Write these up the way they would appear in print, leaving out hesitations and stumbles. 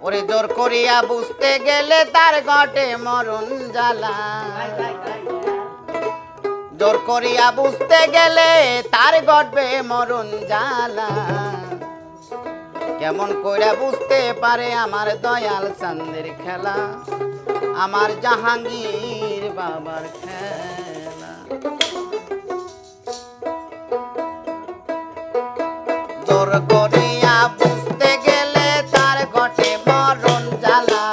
ওরে জোর করিয়া বুঝতে গেলে তার ঘটে মরণ জ্বালা। জোর করিয়া বুঝতে গেলে তার ঘটবে মরণ জ্বালা। কেমন কইরা বুঝতে পারে আমার দয়াল চাঁদের খেলা, আমার জাহাঙ্গীর বাবার খেলা। জোর করিয়া বুঝতে গেলে তার ঘটে মরণ জ্বালা।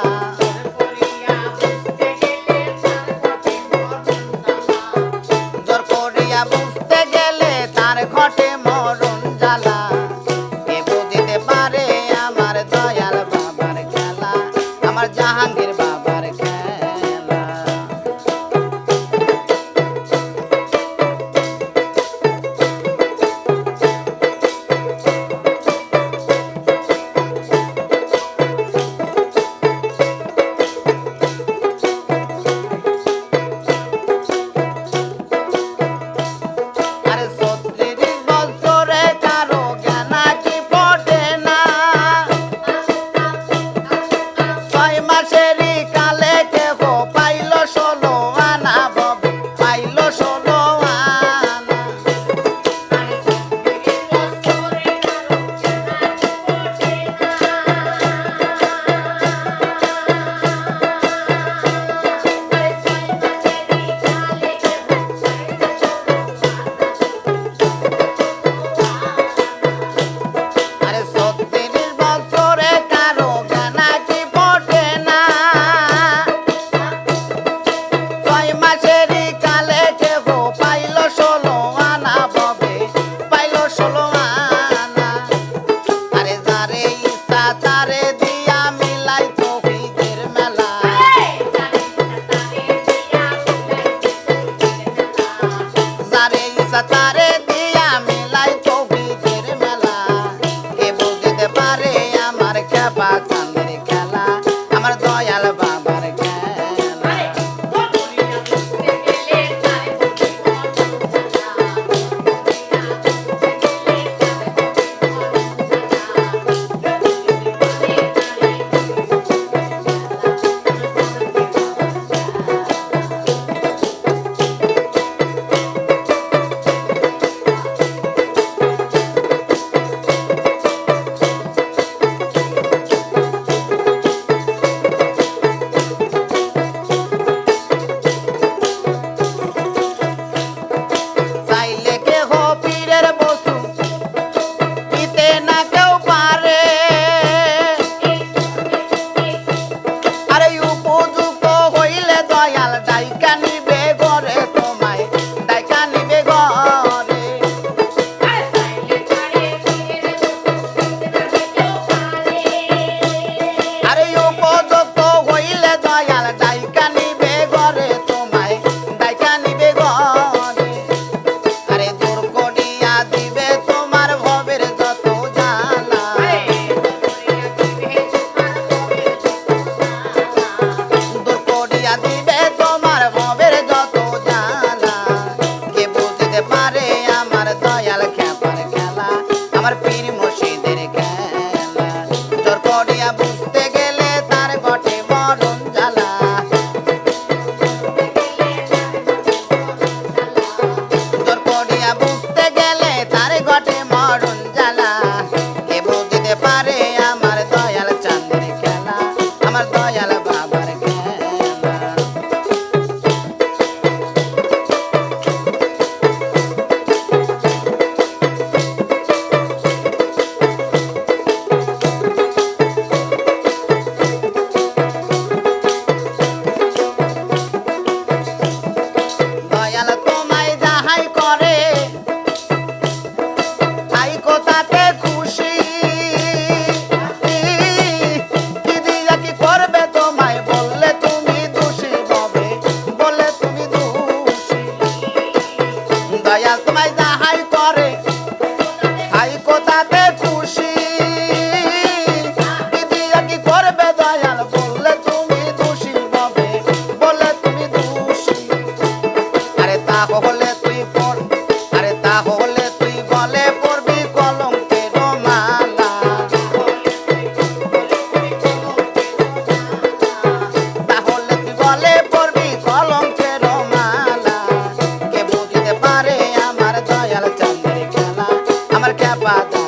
জোর করিয়া বুঝতে গেলে তার ঘটে মরণ জ্বালা। কে বুঝিতে পারে আমার দয়াল বাবার খেলা, আমার জাহাঙ্গীর বাবার খেলা। আরে ৩৬ বছরে কারো জ্ঞান কি পড়ে না, ৬ মাসেরই কালে কেহ পাইল ১৬ আনা ববে, পাইল ১৬ আনা। আরে ৩৬ বছরে কারো জ্ঞান কি পড়ে না, ৬ মাসেরই কালে কেহ পাইল ১৬ আনা ববে, পাইল ১৬ আনা। আরে যারে ইচ্ছা তারে দিয়া মিলাই তৌহিদের মেলা, যারে ইচ্ছা তারে দিয়া মিলাই তৌহিদের মেলা। কে বুঝিতে পারে আমার খেপা চাঁদের খেলা, আমার দয়াল বাবার খেলা। চাইলে কেহ পীরের বস্তু দিতে না কেউ পারে, আরে উপযুক্ত হইলে দয়াল ডাইকা নিবে ঘরে তোমায়, ডাইকা নিবে ঘরে। আরে উপযুক্ত হইলে দয়াল ডাইকা নিবে ঘরে তোমায়, ডাইকা নিবে ঘরে। আরে দূর করিয়া দিবে তোমার ভবের যত জ্বালা, দূর করিয়া দিবে তোমার ভবের যত জ্বালা। কে বুঝিতে পারে আমার দয়াল খেপার খেলা, আমার পীর মুর্শিদের খেলা। জোর করিয়া বুঝতে গেলে তার ঘটে মরণ জ্বালা। জোর করিয়া বুঝতে গেলে তার ঘটে মরণ জ্বালা। কে বুঝিতে পারে আমার দয়াল চাঁদের খেলা, আমার দয়াল বাবার খেলা। দয়াল তোমায় যাহাই করে তাই কোথাতে খুশি, কি দিয়া কি করবে তোমায় বললে তুমি দোষী হবে, বললে তুমি দোষী। দয়াল তোমায় যাহাই করে তাই কোথাতে খুশি, কি দিয়া কি করবে দয়াল বললে তুমি দোষী হবে, বললে তুমি দোষী। আরে তাহলে তুই পড়, আরে তাহলে তুই গলে পড়বি কলঙ্কের মালা। আমার খ্যাপা